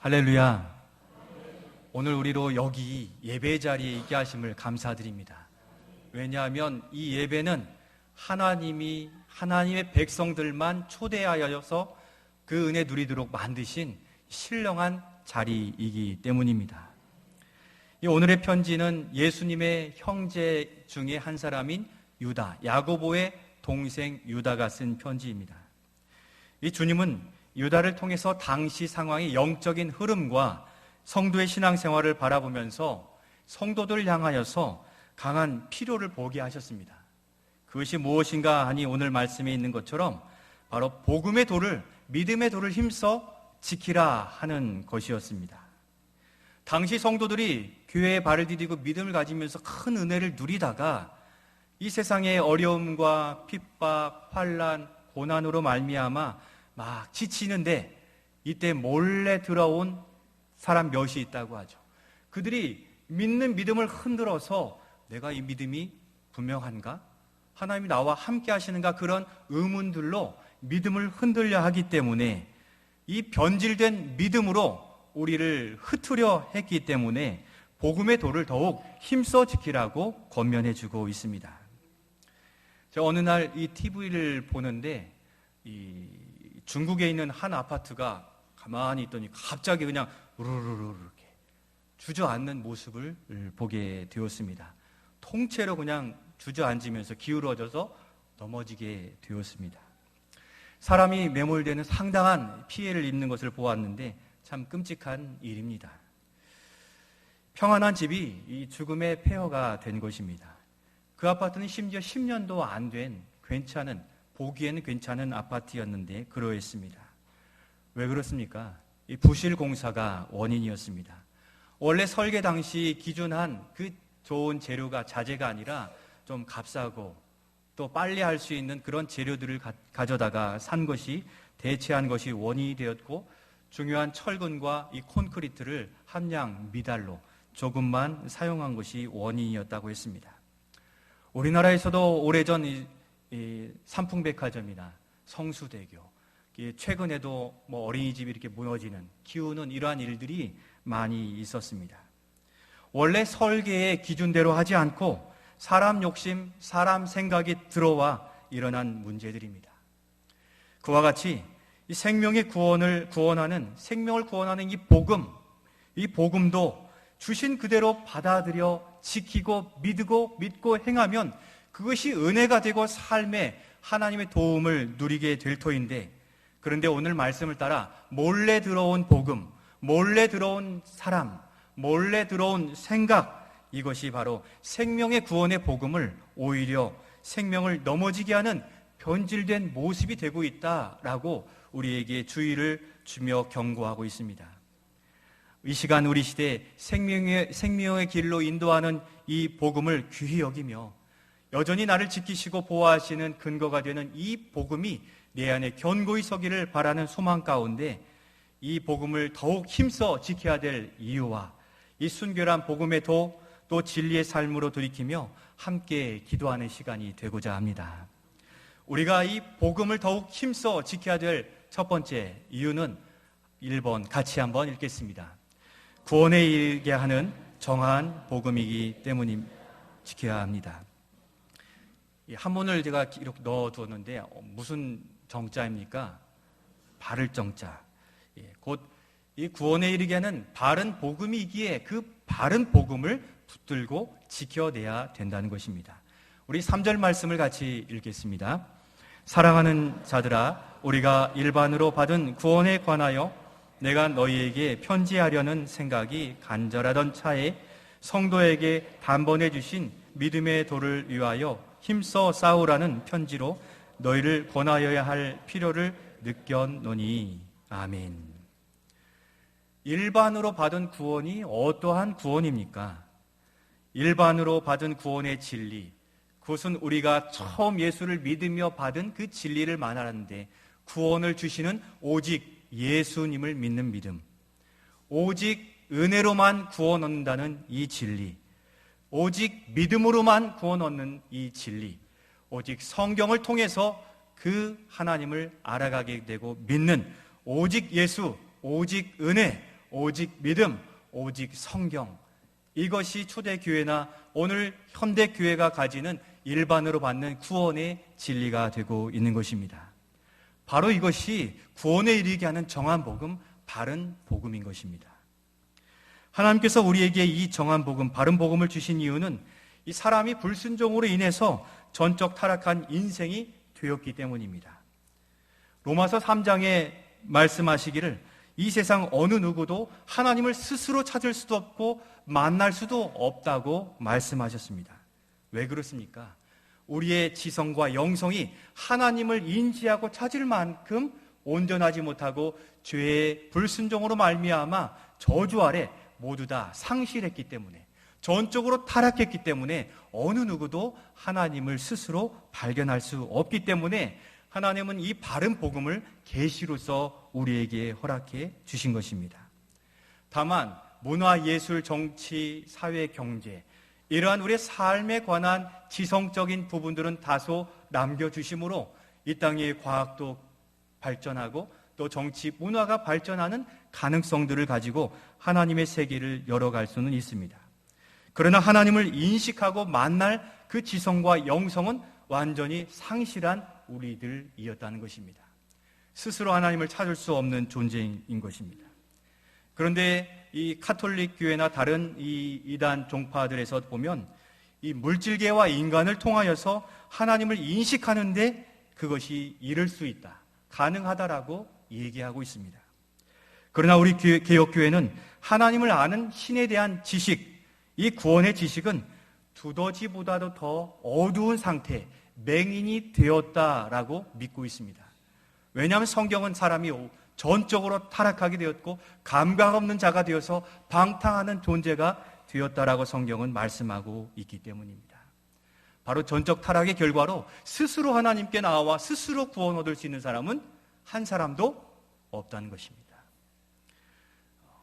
할렐루야. 오늘 우리로 여기 예배 자리에 있게 하심을 감사드립니다. 왜냐하면 이 예배는 하나님이 하나님의 백성들만 초대하여서 그 은혜 누리도록 만드신 신령한 자리이기 때문입니다. 이 오늘의 편지는 예수님의 형제 중에 한 사람인 유다, 야고보의 동생 유다가 쓴 편지입니다. 이 주님은 유다를 통해서 당시 상황의 영적인 흐름과 성도의 신앙생활을 바라보면서 성도들을 향하여서 강한 필요를 보게 하셨습니다. 그것이 무엇인가 하니 오늘 말씀에 있는 것처럼 바로 복음의 도를, 믿음의 도를 힘써 지키라 하는 것이었습니다. 당시 성도들이 교회에 발을 디디고 믿음을 가지면서 큰 은혜를 누리다가 이 세상의 어려움과 핍박, 환난, 고난으로 말미암아 막 지치는데 이때 몰래 들어온 사람 몇이 있다고 하죠. 그들이 믿는 믿음을 흔들어서 내가 이 믿음이 분명한가? 하나님이 나와 함께 하시는가? 그런 의문들로 믿음을 흔들려 하기 때문에 이 변질된 믿음으로 우리를 흩으려 했기 때문에 복음의 도를 더욱 힘써 지키라고 권면해 주고 있습니다. 제가 어느 날 이 TV를 보는데 이 중국에 있는 한 아파트가 가만히 있더니 갑자기 그냥 우르르르 이렇게 주저앉는 모습을 보게 되었습니다. 통째로 그냥 주저앉으면서 기울어져서 넘어지게 되었습니다. 사람이 매몰되는 상당한 피해를 입는 것을 보았는데 참 끔찍한 일입니다. 평안한 집이 이 죽음의 폐허가 된 것입니다. 그 아파트는 심지어 10년도 안 된 보기에는 괜찮은 아파트였는데 그러했습니다. 왜 그렇습니까? 이 부실 공사가 원인이었습니다. 원래 설계 당시 기준한 그 좋은 재료가 자재가 아니라 좀 값싸고 또 빨리 할 수 있는 그런 재료들을 가져다가 산 것이 대체한 것이 원인이 되었고 중요한 철근과 이 콘크리트를 함량 미달로 조금만 사용한 것이 원인이었다고 했습니다. 우리나라에서도 오래전 이 삼풍백화점이나 성수대교, 최근에도 어린이집이 이렇게 무너지는, 기우는 이러한 일들이 많이 있었습니다. 원래 설계의 기준대로 하지 않고 사람 욕심, 사람 생각이 들어와 일어난 문제들입니다. 그와 같이 이 생명의 생명을 구원하는 이 복음도 주신 그대로 받아들여 지키고 믿고 행하면 그것이 은혜가 되고 삶에 하나님의 도움을 누리게 될 터인데, 그런데 오늘 말씀을 따라 몰래 들어온 복음, 몰래 들어온 사람, 몰래 들어온 생각, 이것이 바로 생명의 구원의 복음을 오히려 생명을 넘어지게 하는 변질된 모습이 되고 있다라고 우리에게 주의를 주며 경고하고 있습니다. 이 시간 우리 시대에 생명의 길로 인도하는 이 복음을 귀히 여기며 여전히 나를 지키시고 보호하시는 근거가 되는 이 복음이 내 안에 견고히 서기를 바라는 소망 가운데 이 복음을 더욱 힘써 지켜야 될 이유와 이 순결한 복음의 도, 또 진리의 삶으로 돌이키며 함께 기도하는 시간이 되고자 합니다. 우리가 이 복음을 더욱 힘써 지켜야 될 첫 번째 이유는 1번 같이 한번 읽겠습니다. 구원에 이르게 하는 정한 복음이기 때문에 지켜야 합니다. 한문을 제가 이렇게 넣어두었는데 무슨 정자입니까? 바를 정자. 곧 이 구원에 이르게 하는 바른 복음이기에 그 바른 복음을 붙들고 지켜내야 된다는 것입니다. 우리 3절 말씀을 같이 읽겠습니다. 사랑하는 자들아, 우리가 일반으로 받은 구원에 관하여 내가 너희에게 편지하려는 생각이 간절하던 차에 성도에게 단번에 주신 믿음의 도를 위하여 힘써 싸우라는 편지로 너희를 권하여야 할 필요를 느꼈노니. 아멘. 일반으로 받은 구원이 어떠한 구원입니까? 일반으로 받은 구원의 진리, 그것은 우리가 처음 예수를 믿으며 받은 그 진리를 말하는데, 구원을 주시는 오직 예수님을 믿는 믿음, 오직 은혜로만 구원 얻는다는 이 진리, 오직 믿음으로만 구원 얻는 이 진리, 오직 성경을 통해서 그 하나님을 알아가게 되고 믿는 오직 예수, 오직 은혜, 오직 믿음, 오직 성경. 이것이 초대교회나 오늘 현대교회가 가지는 일반으로 받는 구원의 진리가 되고 있는 것입니다. 바로 이것이 구원에 이르게 하는 정한 복음, 바른 복음인 것입니다. 하나님께서 우리에게 이 정한 복음, 바른 복음을 주신 이유는 이 사람이 불순종으로 인해서 전적 타락한 인생이 되었기 때문입니다. 로마서 3장에 말씀하시기를 이 세상 어느 누구도 하나님을 스스로 찾을 수도 없고 만날 수도 없다고 말씀하셨습니다. 왜 그렇습니까? 우리의 지성과 영성이 하나님을 인지하고 찾을 만큼 온전하지 못하고 죄의 불순종으로 말미암아 저주 아래 모두 다 상실했기 때문에, 전적으로 타락했기 때문에 어느 누구도 하나님을 스스로 발견할 수 없기 때문에 하나님은 이 바른 복음을 계시로서 우리에게 허락해 주신 것입니다. 다만 문화, 예술, 정치, 사회, 경제 이러한 우리의 삶에 관한 지성적인 부분들은 다소 남겨주심으로 이 땅의 과학도 발전하고 또 정치, 문화가 발전하는 가능성들을 가지고 하나님의 세계를 열어갈 수는 있습니다. 그러나 하나님을 인식하고 만날 그 지성과 영성은 완전히 상실한 우리들이었다는 것입니다. 스스로 하나님을 찾을 수 없는 존재인 것입니다. 그런데 이 카톨릭 교회나 다른 이 이단 종파들에서 보면 이 물질계와 인간을 통하여서 하나님을 인식하는데 그것이 이룰 수 있다, 가능하다라고 얘기하고 있습니다. 그러나 우리 개혁교회는 하나님을 아는 신에 대한 지식, 이 구원의 지식은 두더지보다도 더 어두운 상태, 맹인이 되었다라고 믿고 있습니다. 왜냐하면 성경은 사람이 전적으로 타락하게 되었고 감각 없는 자가 되어서 방탕하는 존재가 되었다라고 성경은 말씀하고 있기 때문입니다. 바로 전적 타락의 결과로 스스로 하나님께 나와 스스로 구원 얻을 수 있는 사람은 한 사람도 없다는 것입니다.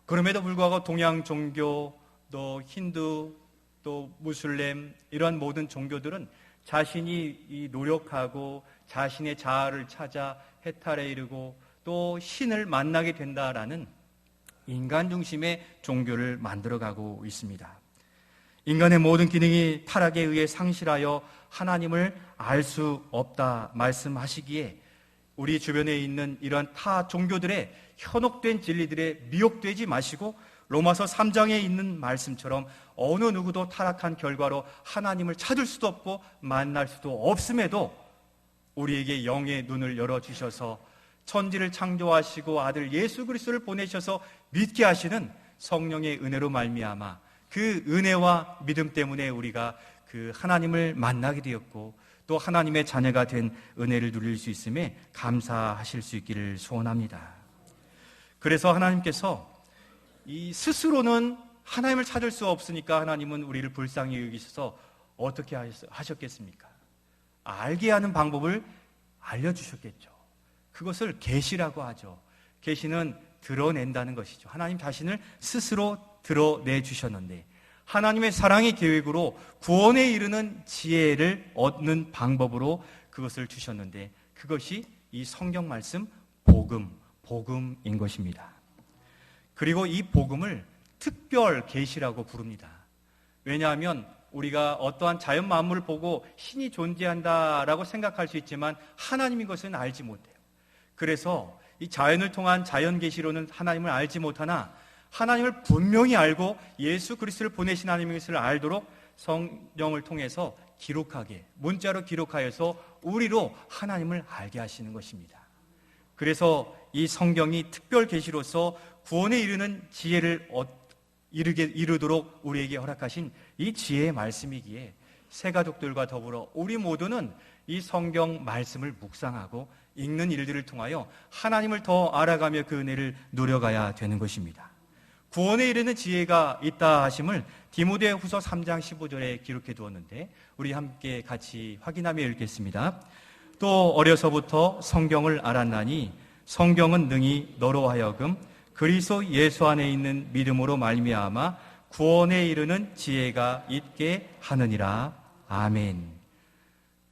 그럼에도 불구하고 동양 종교, 또 힌두, 또 무슬림 이런 모든 종교들은 자신이 노력하고 자신의 자아를 찾아 해탈에 이르고 또 신을 만나게 된다라는 인간 중심의 종교를 만들어가고 있습니다. 인간의 모든 기능이 타락에 의해 상실하여 하나님을 알 수 없다 말씀하시기에 우리 주변에 있는 이러한 타 종교들의 현혹된 진리들에 미혹되지 마시고 로마서 3장에 있는 말씀처럼 어느 누구도 타락한 결과로 하나님을 찾을 수도 없고 만날 수도 없음에도 우리에게 영의 눈을 열어주셔서 천지를 창조하시고 아들 예수 그리스도를 보내셔서 믿게 하시는 성령의 은혜로 말미암아 그 은혜와 믿음 때문에 우리가 그 하나님을 만나게 되었고 또 하나님의 자녀가 된 은혜를 누릴 수 있음에 감사하실 수 있기를 소원합니다. 그래서 하나님께서 이 스스로는 하나님을 찾을 수 없으니까 하나님은 우리를 불쌍히 여기셔서 어떻게 하셨겠습니까? 알게 하는 방법을 알려주셨겠죠. 그것을 계시라고 하죠. 계시는 드러낸다는 것이죠. 하나님 자신을 스스로 드러내 주셨는데 하나님의 사랑의 계획으로 구원에 이르는 지혜를 얻는 방법으로 그것을 주셨는데 그것이 이 성경 말씀 복음인 것입니다. 그리고 이 복음을 특별 계시라고 부릅니다. 왜냐하면 우리가 어떠한 자연 만물을 보고 신이 존재한다라고 생각할 수 있지만 하나님인 것은 알지 못해요. 그래서 이 자연을 통한 자연 계시로는 하나님을 알지 못하나 하나님을 분명히 알고 예수 그리스도를 보내신 하나님의 것을 알도록 성령을 통해서 기록하게, 문자로 기록하여서 우리로 하나님을 알게 하시는 것입니다. 그래서 이 성경이 특별 계시로서 구원에 이르는 지혜를 이루도록 우리에게 허락하신 이 지혜의 말씀이기에 새 가족들과 더불어 우리 모두는 이 성경 말씀을 묵상하고 읽는 일들을 통하여 하나님을 더 알아가며 그 은혜를 누려가야 되는 것입니다. 구원에 이르는 지혜가 있다 하심을 디모데후서 3장 15절에 기록해 두었는데 우리 함께 같이 확인하며 읽겠습니다. 또 어려서부터 성경을 알았나니 성경은 능히 너로 하여금 그리스도 예수 안에 있는 믿음으로 말미암아 구원에 이르는 지혜가 있게 하느니라. 아멘.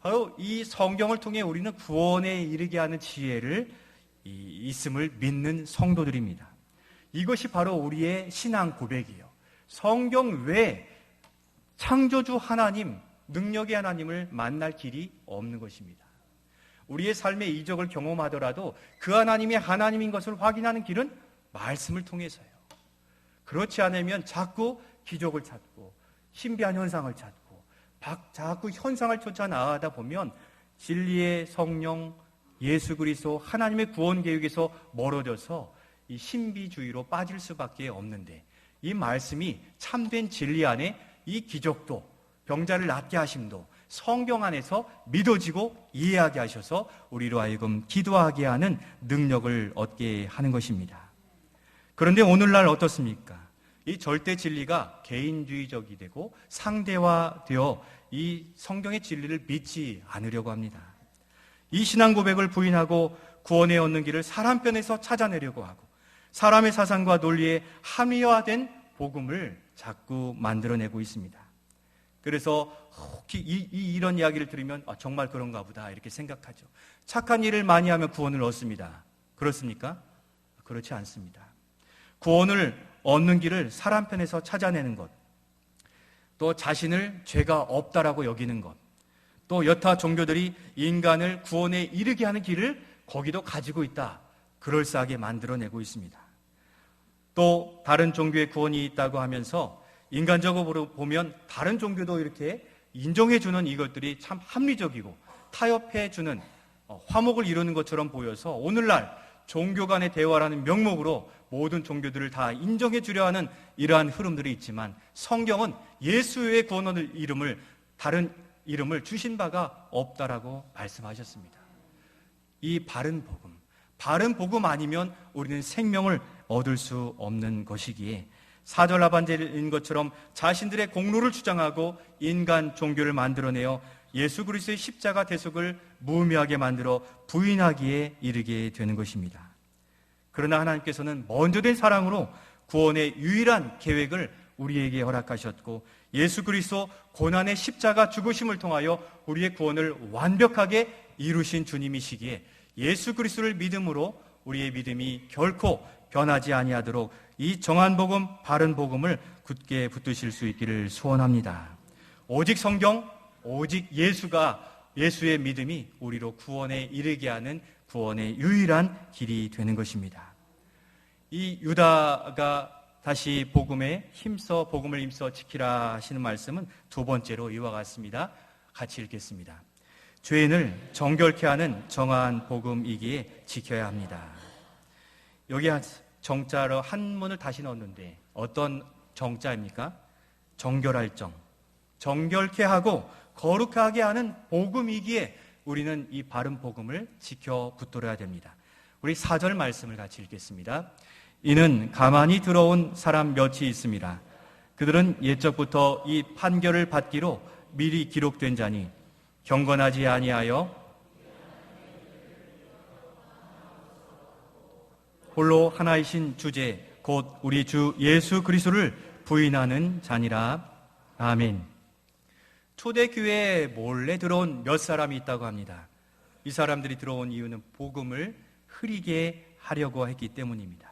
바로 이 성경을 통해 우리는 구원에 이르게 하는 지혜를 있음을 믿는 성도들입니다. 이것이 바로 우리의 신앙 고백이에요. 성경 외에 창조주 하나님, 능력의 하나님을 만날 길이 없는 것입니다. 우리의 삶의 이적을 경험하더라도 그 하나님이 하나님인 것을 확인하는 길은 말씀을 통해서요. 그렇지 않으면 자꾸 기적을 찾고 신비한 현상을 찾고 자꾸 현상을 쫓아 나가다 보면 진리의 성령 예수 그리스도 하나님의 구원 계획에서 멀어져서 이 신비주의로 빠질 수밖에 없는데, 이 말씀이 참된 진리 안에 이 기적도 병자를 낫게 하심도 성경 안에서 믿어지고 이해하게 하셔서 우리로 하여금 기도하게 하는 능력을 얻게 하는 것입니다. 그런데 오늘날 어떻습니까? 이 절대 진리가 개인주의적이 되고 상대화되어 이 성경의 진리를 믿지 않으려고 합니다. 이 신앙 고백을 부인하고 구원에 얻는 길을 사람 편에서 찾아내려고 하고 사람의 사상과 논리에 합리화된 복음을 자꾸 만들어내고 있습니다. 그래서 이런 이야기를 들으면 정말 그런가 보다 이렇게 생각하죠. 착한 일을 많이 하면 구원을 얻습니다. 그렇습니까? 그렇지 않습니다. 구원을 얻는 길을 사람 편에서 찾아내는 것, 또 자신을 죄가 없다라고 여기는 것, 또 여타 종교들이 인간을 구원에 이르게 하는 길을 거기도 가지고 있다, 그럴싸하게 만들어내고 있습니다. 또 다른 종교의 구원이 있다고 하면서 인간적으로 보면 다른 종교도 이렇게 인정해주는 이것들이 참 합리적이고 타협해주는 화목을 이루는 것처럼 보여서 오늘날 종교 간의 대화라는 명목으로 모든 종교들을 다 인정해주려 하는 이러한 흐름들이 있지만, 성경은 예수의 구원의 이름을 다른 이름을 주신 바가 없다라고 말씀하셨습니다. 이 바른 복음 아니면 우리는 생명을 얻을 수 없는 것이기에 4절 하반절인 것처럼 자신들의 공로를 주장하고 인간 종교를 만들어내어 예수 그리스도의 십자가 대속을 무의미하게 만들어 부인하기에 이르게 되는 것입니다. 그러나 하나님께서는 먼저 된 사랑으로 구원의 유일한 계획을 우리에게 허락하셨고, 예수 그리스도 고난의 십자가 죽으심을 통하여 우리의 구원을 완벽하게 이루신 주님이시기에 예수 그리스도를 믿음으로 우리의 믿음이 결코 변하지 아니하도록 이 정한 복음, 바른 복음을 굳게 붙드실 수 있기를 소원합니다. 오직 성경, 오직 예수의 믿음이 우리로 구원에 이르게 하는 구원의 유일한 길이 되는 것입니다. 이 유다가 다시 복음을 힘써 지키라 하시는 말씀은 두 번째로 이와 같습니다. 같이 읽겠습니다. 죄인을 정결케 하는 정한 복음이기에 지켜야 합니다. 여기 정자로 한문을 다시 넣었는데 어떤 정자입니까? 정결할 정. 정결케 하고 거룩하게 하는 복음이기에 우리는 이 바른 복음을 지켜 붙들어야 됩니다. 우리 4절 말씀을 같이 읽겠습니다. 이는 가만히 들어온 사람 몇이 있습니다. 그들은 옛적부터 이 판결을 받기로 미리 기록된 자니 경건하지 아니하여 홀로 하나이신 주제 곧 우리 주 예수 그리스도를 부인하는 자니라. 아멘. 초대교회에 몰래 들어온 몇 사람이 있다고 합니다. 이 사람들이 들어온 이유는 복음을 흐리게 하려고 했기 때문입니다.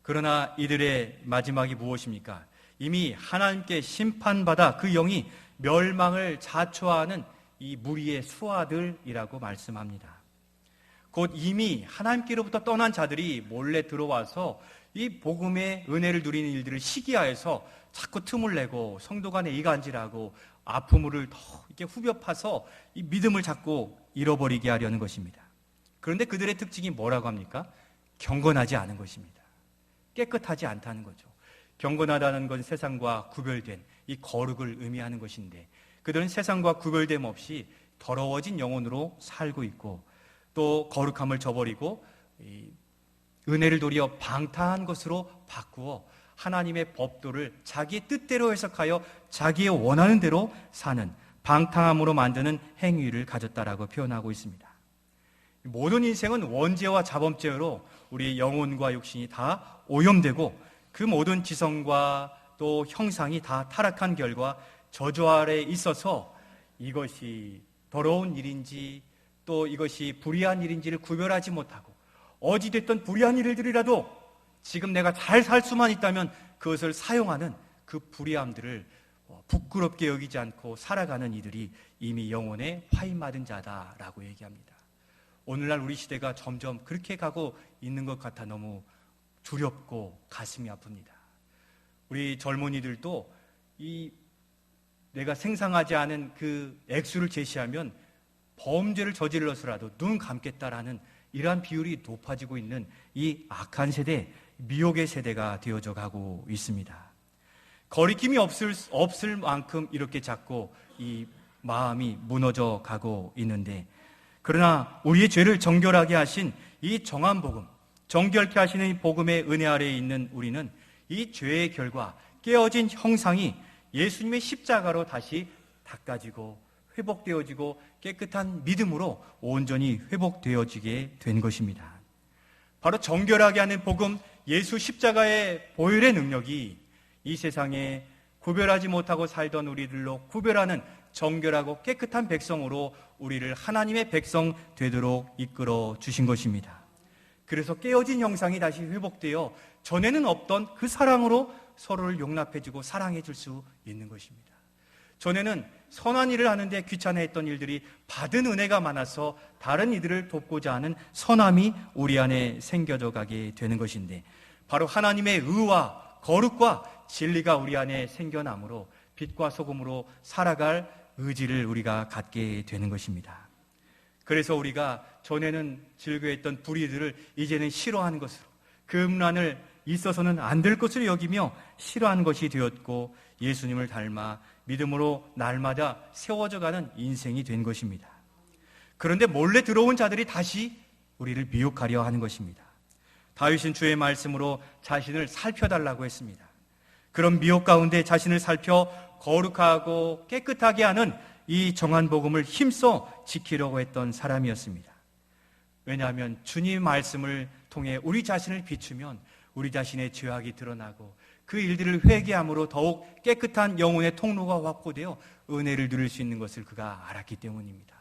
그러나 이들의 마지막이 무엇입니까? 이미 하나님께 심판받아 그 영이 멸망을 자초하는 이 무리의 수하들이라고 말씀합니다. 곧 이미 하나님께로부터 떠난 자들이 몰래 들어와서 이 복음의 은혜를 누리는 일들을 시기하여서 자꾸 틈을 내고 성도 간에 이간질하고 아픔을 더 이렇게 후벼 파서 이 믿음을 자꾸 잃어버리게 하려는 것입니다. 그런데 그들의 특징이 뭐라고 합니까? 경건하지 않은 것입니다. 깨끗하지 않다는 거죠. 경건하다는 건 세상과 구별된 이 거룩을 의미하는 것인데, 그들은 세상과 구별됨 없이 더러워진 영혼으로 살고 있고, 또 거룩함을 저버리고 은혜를 도리어 방탕한 것으로 바꾸어 하나님의 법도를 자기의 뜻대로 해석하여 자기의 원하는 대로 사는 방탕함으로 만드는 행위를 가졌다라고 표현하고 있습니다. 모든 인생은 원죄와 자범죄로 우리의 영혼과 육신이 다 오염되고 그 모든 지성과 또 형상이 다 타락한 결과 저주 아래에 있어서 이것이 더러운 일인지 또 이것이 불의한 일인지를 구별하지 못하고 어찌됐든 불의한 일들이라도 지금 내가 잘 살 수만 있다면 그것을 사용하는 그 불의함들을 부끄럽게 여기지 않고 살아가는 이들이 이미 영혼에 화인 맞은 자다라고 얘기합니다. 오늘날 우리 시대가 점점 그렇게 가고 있는 것 같아 너무 두렵고 가슴이 아픕니다. 우리 젊은이들도 내가 생산하지 않은 그 액수를 제시하면 범죄를 저질러서라도 눈 감겠다라는 이러한 비율이 높아지고 있는 이 악한 세대, 미혹의 세대가 되어져 가고 있습니다. 거리낌이 없을 만큼 이렇게 자꾸 이 마음이 무너져 가고 있는데, 그러나 우리의 죄를 정결하게 하신 이 정한 복음, 정결케 하시는 이 복음의 은혜 아래에 있는 우리는 이 죄의 결과, 깨어진 형상이 예수님의 십자가로 다시 닦아지고 회복되어지고 깨끗한 믿음으로 온전히 회복되어지게 된 것입니다. 바로 정결하게 하는 복음, 예수 십자가의 보혈의 능력이 이 세상에 구별하지 못하고 살던 우리들로 구별하는 정결하고 깨끗한 백성으로 우리를 하나님의 백성 되도록 이끌어 주신 것입니다. 그래서 깨어진 형상이 다시 회복되어 전에는 없던 그 사랑으로 서로를 용납해주고 사랑해줄 수 있는 것입니다. 전에는 선한 일을 하는데 귀찮아했던 일들이 받은 은혜가 많아서 다른 이들을 돕고자 하는 선함이 우리 안에 생겨져 가게 되는 것인데, 바로 하나님의 의와 거룩과 진리가 우리 안에 생겨나므로 빛과 소금으로 살아갈 의지를 우리가 갖게 되는 것입니다. 그래서 우리가 전에는 즐거워했던 불의들을 이제는 싫어하는 것으로, 그 음란을 있어서는 안 될 것으로 여기며 싫어하는 것이 되었고, 예수님을 닮아 믿음으로 날마다 세워져가는 인생이 된 것입니다. 그런데 몰래 들어온 자들이 다시 우리를 미혹하려 하는 것입니다. 다윗은 주의 말씀으로 자신을 살펴달라고 했습니다. 그런 미혹 가운데 자신을 살펴 거룩하고 깨끗하게 하는 이 정한 복음을 힘써 지키려고 했던 사람이었습니다. 왜냐하면 주님의 말씀을 통해 우리 자신을 비추면 우리 자신의 죄악이 드러나고 그 일들을 회개함으로 더욱 깨끗한 영혼의 통로가 확보되어 은혜를 누릴 수 있는 것을 그가 알았기 때문입니다.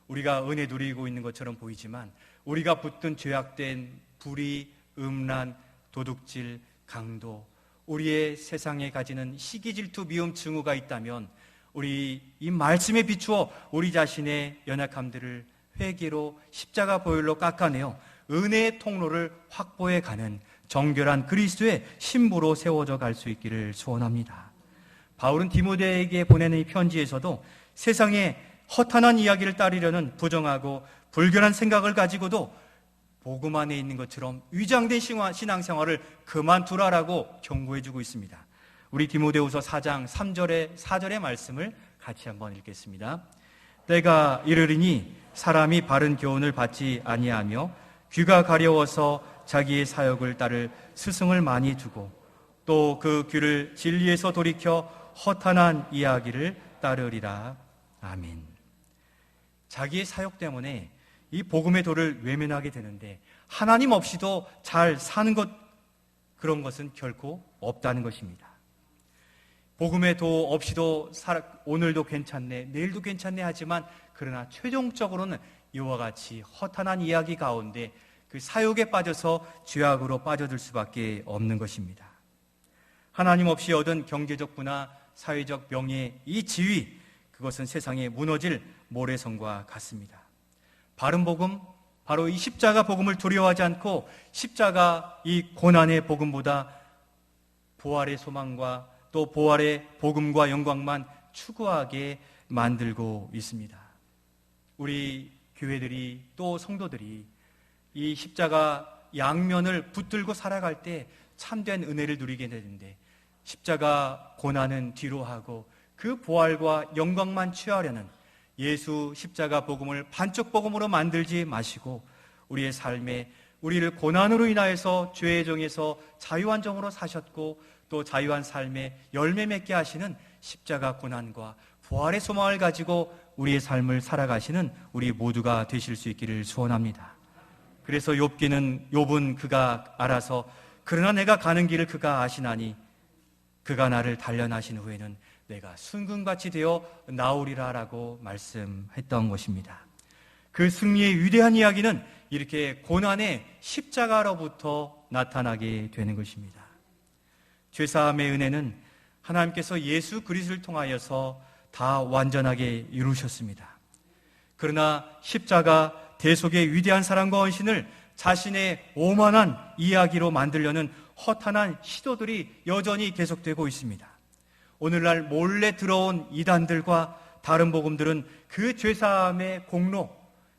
우리가 은혜 누리고 있는 것처럼 보이지만 우리가 붙든 죄악된 불의, 음란, 도둑질, 강도, 우리의 세상에 가지는 시기, 질투, 미움, 증오가 있다면 우리 이 말씀에 비추어 우리 자신의 연약함들을 회개로 십자가 보혈로 깎아내어 은혜의 통로를 확보해 가는 정결한 그리스도의 신부로 세워져 갈 수 있기를 소원합니다. 바울은 디모데에게 보내는 이 편지에서도 세상의 허탄한 이야기를 따르려는 부정하고 불결한 생각을 가지고도 복음 안에 있는 것처럼 위장된 신앙생활을 그만두라라고 경고해주고 있습니다. 우리 디모데후서 4장 3절의 4절의 말씀을 같이 한번 읽겠습니다. 때가 이르리니 사람이 바른 교훈을 받지 아니하며 귀가 가려워서 자기의 사역을 따를 스승을 많이 두고 또 그 귀를 진리에서 돌이켜 허탄한 이야기를 따르리라. 아멘. 자기의 사역 때문에 이 복음의 도를 외면하게 되는데 하나님 없이도 잘 사는 것, 그런 것은 결코 없다는 것입니다. 복음의 도 없이도 오늘도 괜찮네, 내일도 괜찮네 하지만 그러나 최종적으로는 이와 같이 허탄한 이야기 가운데 그 사욕에 빠져서 죄악으로 빠져들 수밖에 없는 것입니다. 하나님 없이 얻은 경제적 부나 사회적 명예, 이 지위, 그것은 세상에 무너질 모래성과 같습니다. 바른 복음, 바로 이 십자가 복음을 두려워하지 않고 십자가 이 고난의 복음보다 부활의 소망과 또 부활의 복음과 영광만 추구하게 만들고 있습니다. 우리 교회들이 또 성도들이 이 십자가 양면을 붙들고 살아갈 때 참된 은혜를 누리게 되는데, 십자가 고난은 뒤로 하고 그 부활과 영광만 취하려는 예수 십자가 복음을 반쪽 복음으로 만들지 마시고 우리의 삶에 우리를 고난으로 인하여서 죄의 정에서 자유한 정으로 사셨고 또 자유한 삶에 열매 맺게 하시는 십자가 고난과 부활의 소망을 가지고 우리의 삶을 살아가시는 우리 모두가 되실 수 있기를 소원합니다. 그래서 욥은 그가 알아서 그러나 내가 가는 길을 그가 아시나니 그가 나를 단련하신 후에는 내가 순금같이 되어 나오리라라고 말씀했던 것입니다. 그 승리의 위대한 이야기는 이렇게 고난의 십자가로부터 나타나게 되는 것입니다. 죄사함의 은혜는 하나님께서 예수 그리스도를 통하여서 다 완전하게 이루셨습니다. 그러나 십자가 대속의 위대한 사랑과 헌신을 자신의 오만한 이야기로 만들려는 허탄한 시도들이 여전히 계속되고 있습니다. 오늘날 몰래 들어온 이단들과 다른 복음들은 그 죄사함의 공로,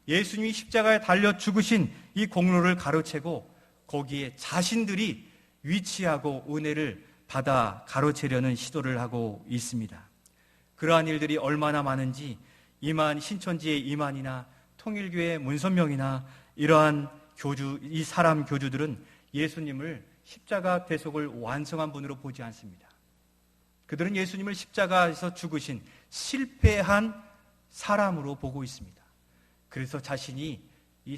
예수님이 십자가에 달려 죽으신 이 공로를 가로채고 거기에 자신들이 위치하고 은혜를 받아 가로채려는 시도를 하고 있습니다. 그러한 일들이 얼마나 많은지 이만 신천지의 이만이나 통일교의 문선명이나 이러한 이 사람 교주들은 예수님을 십자가 대속을 완성한 분으로 보지 않습니다. 그들은 예수님을 십자가에서 죽으신 실패한 사람으로 보고 있습니다. 그래서 자신이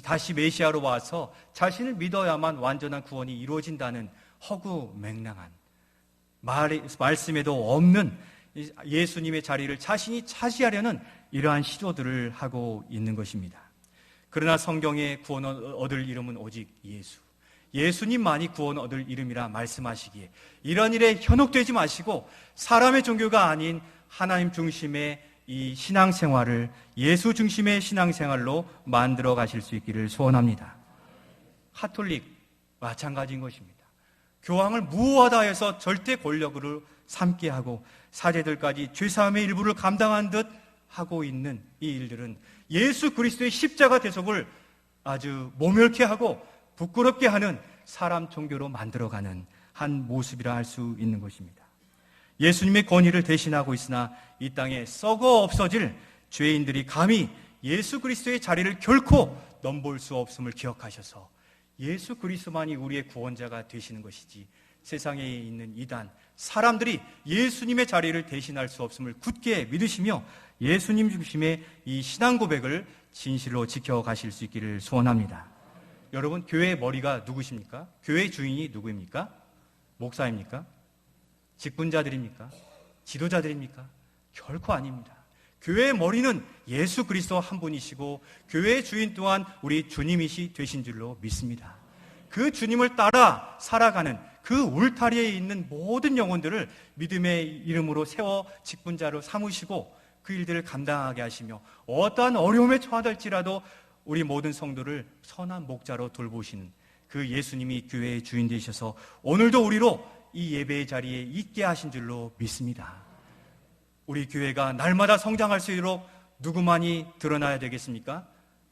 다시 메시아로 와서 자신을 믿어야만 완전한 구원이 이루어진다는 허구맹랑한 말씀에도 없는 예수님의 자리를 자신이 차지하려는 이러한 시도들을 하고 있는 것입니다. 그러나 성경에 구원을 얻을 이름은 오직 예수, 예수님만이 구원 얻을 이름이라 말씀하시기에 이런 일에 현혹되지 마시고 사람의 종교가 아닌 하나님 중심의 이 신앙생활을 예수 중심의 신앙생활로 만들어 가실 수 있기를 소원합니다. 카톨릭 마찬가지인 것입니다. 교황을 무호하다 해서 절대 권력으로 삼게 하고 사제들까지 죄사함의 일부를 감당한 듯 하고 있는 이 일들은 예수 그리스도의 십자가 대속을 아주 모멸케 하고 부끄럽게 하는 사람 종교로 만들어가는 한 모습이라 할 수 있는 것입니다. 예수님의 권위를 대신하고 있으나 이 땅에 썩어 없어질 죄인들이 감히 예수 그리스도의 자리를 결코 넘볼 수 없음을 기억하셔서 예수 그리스도만이 우리의 구원자가 되시는 것이지 세상에 있는 이단 사람들이 예수님의 자리를 대신할 수 없음을 굳게 믿으시며 예수님 중심의 이 신앙 고백을 진실로 지켜가실 수 있기를 소원합니다. 여러분, 교회의 머리가 누구십니까? 교회의 주인이 누구입니까? 목사입니까? 직분자들입니까? 지도자들입니까? 결코 아닙니다. 교회의 머리는 예수 그리스도 한 분이시고 교회의 주인 또한 우리 주님이시 되신 줄로 믿습니다. 그 주님을 따라 살아가는 그 울타리에 있는 모든 영혼들을 믿음의 이름으로 세워 직분자로 삼으시고 그 일들을 감당하게 하시며 어떠한 어려움에 처하될지라도 우리 모든 성도를 선한 목자로 돌보시는 그 예수님이 교회의 주인 되셔서 오늘도 우리로 이 예배의 자리에 있게 하신 줄로 믿습니다. 우리 교회가 날마다 성장할 수 있도록 누구만이 드러나야 되겠습니까?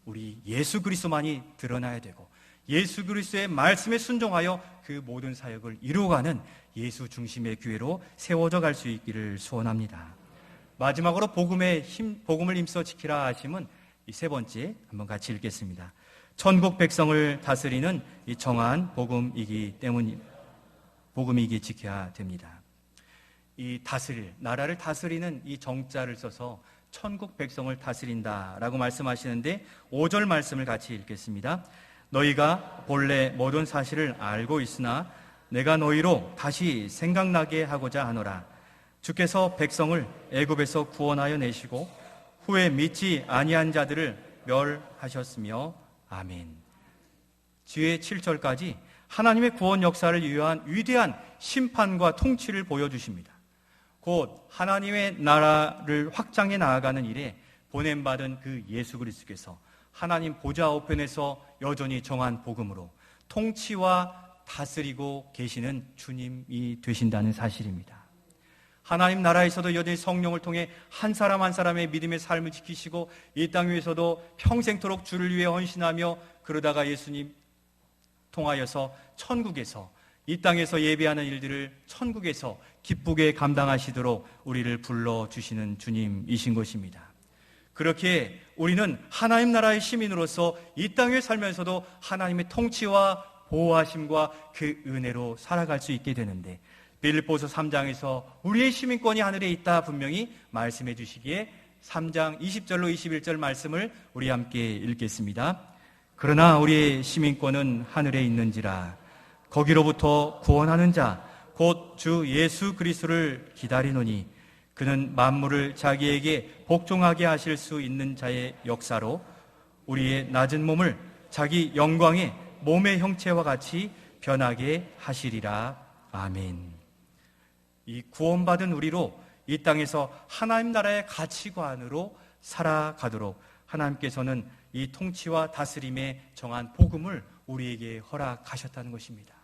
우리 예수 그리스도만이 드러나야 되고 예수 그리스도의 말씀에 순종하여 그 모든 사역을 이루어가는 예수 중심의 교회로 세워져 갈 수 있기를 소원합니다. 마지막으로 복음을 힘써 지키라 하심은 이 세 번째 한번 같이 읽겠습니다. 천국 백성을 다스리는 이 정한 복음이기 때문입니다. 복음이기 지켜야 됩니다. 이 나라를 다스리는 이 정자를 써서 천국 백성을 다스린다라고 말씀하시는데 5절 말씀을 같이 읽겠습니다. 너희가 본래 모든 사실을 알고 있으나 내가 너희로 다시 생각나게 하고자 하노라. 주께서 백성을 애굽에서 구원하여 내시고 후에 믿지 아니한 자들을 멸하셨으며 아멘. 뒤에 7절까지 하나님의 구원 역사를 위한 위대한 심판과 통치를 보여주십니다. 곧 하나님의 나라를 확장해 나아가는 일에 보냄받은 그 예수 그리스도께서 하나님 보좌 우편에서 여전히 정한 복음으로 통치와 다스리고 계시는 주님이 되신다는 사실입니다. 하나님 나라에서도 여전히 성령을 통해 한 사람 한 사람의 믿음의 삶을 지키시고 이 땅 위에서도 평생토록 주를 위해 헌신하며 그러다가 예수님 통하여서 천국에서 이 땅에서 예배하는 일들을 천국에서 기쁘게 감당하시도록 우리를 불러주시는 주님이신 것입니다. 그렇게 우리는 하나님 나라의 시민으로서 이 땅에 살면서도 하나님의 통치와 보호하심과 그 은혜로 살아갈 수 있게 되는데 빌립보서 3장에서 우리의 시민권이 하늘에 있다 분명히 말씀해 주시기에 3장 20절로 21절 말씀을 우리 함께 읽겠습니다. 그러나 우리의 시민권은 하늘에 있는지라 거기로부터 구원하는 자 곧 주 예수 그리스도를 기다리노니 그는 만물을 자기에게 복종하게 하실 수 있는 자의 역사로 우리의 낮은 몸을 자기 영광의 몸의 형체와 같이 변하게 하시리라. 아멘. 이 구원받은 우리로 이 땅에서 하나님 나라의 가치관으로 살아가도록 하나님께서는 이 통치와 다스림에 정한 복음을 우리에게 허락하셨다는 것입니다.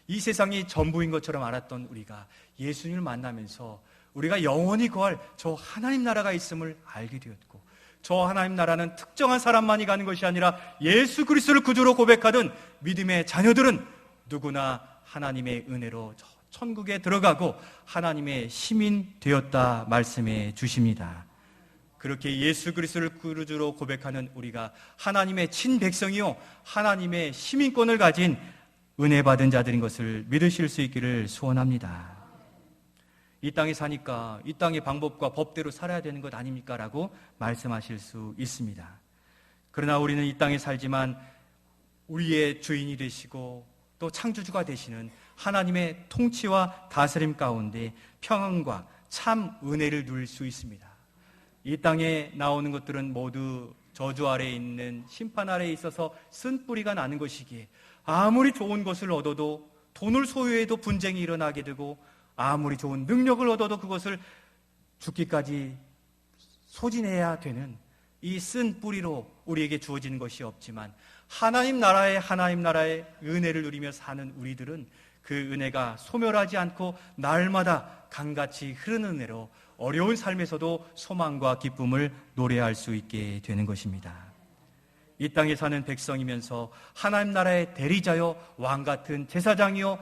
이 세상이 전부인 것처럼 알았던 우리가 예수님을 만나면서 우리가 영원히 거할 저 하나님 나라가 있음을 알게 되었고, 저 하나님 나라는 특정한 사람만이 가는 것이 아니라 예수 그리스도를 구주로 고백하던 믿음의 자녀들은 누구나 하나님의 은혜로 천국에 들어가고 하나님의 시민 되었다 말씀해 주십니다. 그렇게 예수 그리스도를 구주로 고백하는 우리가 하나님의 친백성이요 하나님의 시민권을 가진 은혜 받은 자들인 것을 믿으실 수 있기를 소원합니다. 이 땅에 사니까 이 땅의 방법과 법대로 살아야 되는 것 아닙니까? 라고 말씀하실 수 있습니다. 그러나 우리는 이 땅에 살지만 우리의 주인이 되시고 또 창조주가 되시는 하나님의 통치와 다스림 가운데 평안과 참 은혜를 누릴 수 있습니다. 이 땅에 나오는 것들은 모두 저주 아래에 있는 심판 아래에 있어서 쓴뿌리가 나는 것이기에 아무리 좋은 것을 얻어도 돈을 소유해도 분쟁이 일어나게 되고, 아무리 좋은 능력을 얻어도 그것을 죽기까지 소진해야 되는 이 쓴뿌리로 우리에게 주어지는 것이 없지만, 하나님 나라의 은혜를 누리며 사는 우리들은 그 은혜가 소멸하지 않고 날마다 강같이 흐르는 은혜로 어려운 삶에서도 소망과 기쁨을 노래할 수 있게 되는 것입니다. 이 땅에 사는 백성이면서 하나님 나라의 대리자요 왕 같은 제사장이요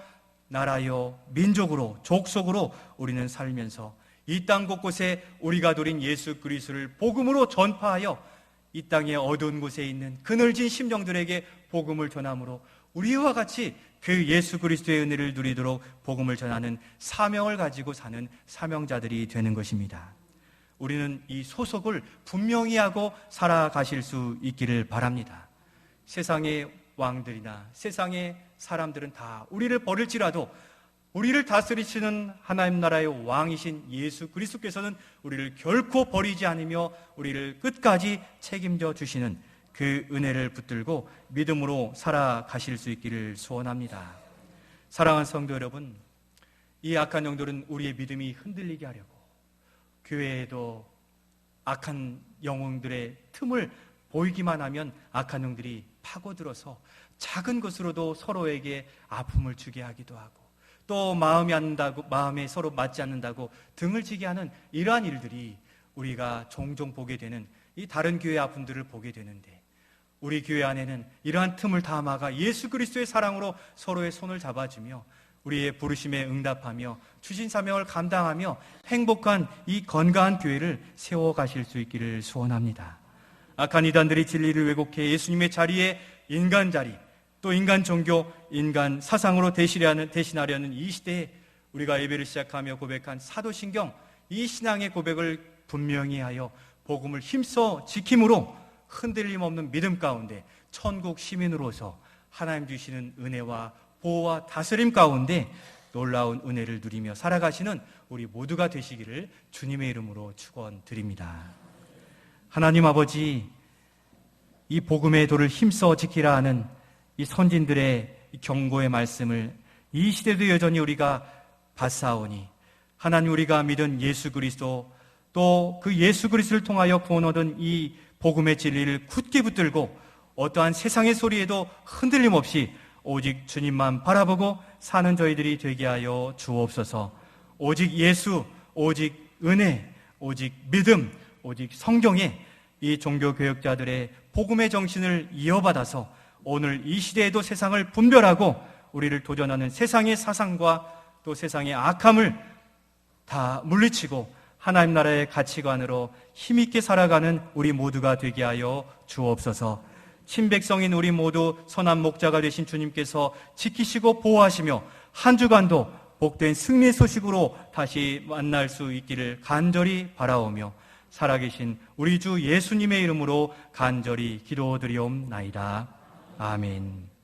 나라요 민족으로 족속으로 우리는 살면서 이 땅 곳곳에 우리가 누린 예수 그리스도를 복음으로 전파하여 이 땅의 어두운 곳에 있는 그늘진 심령들에게 복음을 전함으로 우리와 같이 그 예수 그리스도의 은혜를 누리도록 복음을 전하는 사명을 가지고 사는 사명자들이 되는 것입니다. 우리는 이 소속을 분명히 하고 살아가실 수 있기를 바랍니다. 세상의 왕들이나 세상의 사람들은 다 우리를 버릴지라도 우리를 다스리시는 하나님 나라의 왕이신 예수 그리스도께서는 우리를 결코 버리지 않으며 우리를 끝까지 책임져 주시는 그 은혜를 붙들고 믿음으로 살아가실 수 있기를 소원합니다. 사랑하는 성도 여러분, 이 악한 영들은 우리의 믿음이 흔들리게 하려고 교회에도 악한 영웅들의 틈을 보이기만 하면 악한 영들이 파고들어서 작은 것으로도 서로에게 아픔을 주게 하기도 하고, 또 마음에 서로 맞지 않는다고 등을 지게 하는 이러한 일들이 우리가 종종 보게 되는 이 다른 교회 아픔들을 보게 되는데, 우리 교회 안에는 이러한 틈을 다 막아 예수 그리스도의 사랑으로 서로의 손을 잡아주며 우리의 부르심에 응답하며 주신 사명을 감당하며 행복한 이 건강한 교회를 세워가실 수 있기를 소원합니다. 악한 이단들이 진리를 왜곡해 예수님의 자리에 인간 자리, 또 인간 종교, 인간 사상으로 대신하려는 이 시대에 우리가 예배를 시작하며 고백한 사도신경, 이 신앙의 고백을 분명히 하여 복음을 힘써 지킴으로 흔들림 없는 믿음 가운데 천국 시민으로서 하나님 주시는 은혜와 보호와 다스림 가운데 놀라운 은혜를 누리며 살아가시는 우리 모두가 되시기를 주님의 이름으로 축원드립니다. 하나님 아버지, 이 복음의 도를 힘써 지키라 하는 이 선진들의 경고의 말씀을 이 시대도 여전히 우리가 받사오니 하나님, 우리가 믿은 예수 그리스도, 또 그 예수 그리스도를 통하여 구원 얻은 이 복음의 진리를 굳게 붙들고 어떠한 세상의 소리에도 흔들림 없이 오직 주님만 바라보고 사는 저희들이 되게 하여 주옵소서. 오직 예수, 오직 은혜, 오직 믿음, 오직 성경에 이 종교개혁자들의 복음의 정신을 이어받아서 오늘 이 시대에도 세상을 분별하고 우리를 도전하는 세상의 사상과 또 세상의 악함을 다 물리치고 하나님 나라의 가치관으로 힘있게 살아가는 우리 모두가 되게 하여 주옵소서. 친백성인 우리 모두 선한 목자가 되신 주님께서 지키시고 보호하시며 한 주간도 복된 승리의 소식으로 다시 만날 수 있기를 간절히 바라오며 살아계신 우리 주 예수님의 이름으로 간절히 기도드리옵나이다. 아멘.